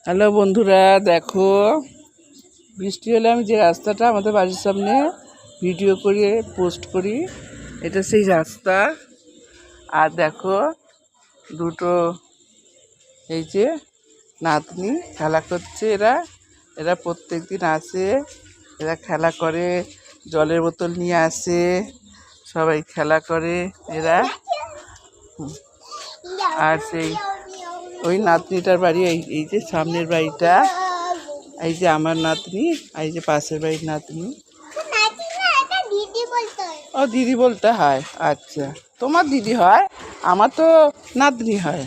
Hello বন্ধুরা, দেখো বৃষ্টি হলে আমি যে রাস্তাটা আমাদের বাড়ির সামনে ভিডিও করে পোস্ট করি, এটা সেই রাস্তা। আর দেখো দুটো এই যে নাতনি খেলা করছে। এরা প্রত্যেক দিন আসে, এরা খেলা করে, জলের বোতল নিয়ে আসে, সবাই খেলা করে এরা। আর সেই ওই নাতনিটার বাড়ি এই যে সামনের বাড়িটা, এই যে আমার নাতনি, এই যে পাশের বাড়ির নাতনি। ও দিদি বলতে হয়, আচ্ছা তোমার দিদি হয়, আমার তো নাতনি হয়,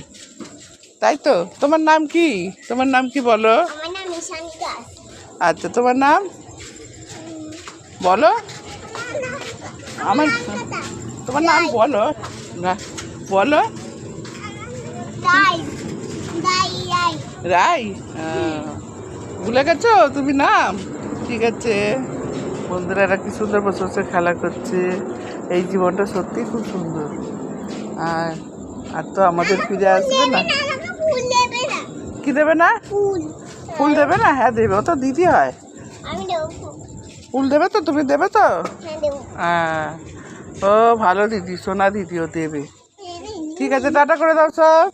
তাই তো। তোমার নাম কি? তোমার নাম কি বলো? আচ্ছা তোমার নাম বলো। আমার তোমার নাম বলো না, বলো। রাই, ভুলে গেছো তুমি নাম? ঠিক আছে বন্ধুরা, এরা কি সুন্দর বসে বসে খেলা করছে। এই জীবনটা সত্যি খুব সুন্দর। আর তো আমাদের ফিরে আসবে না। কি দেবে না? ফুল দেবে না? হ্যাঁ দেবে, ও তো দিদি হয়। ফুল দেবে তো? তুমি দেবে তো? হ্যাঁ, ও ভালো দিদি, সোনা দিদি, ও দেবে। ঠিক আছে, টাটা করে দাও সব।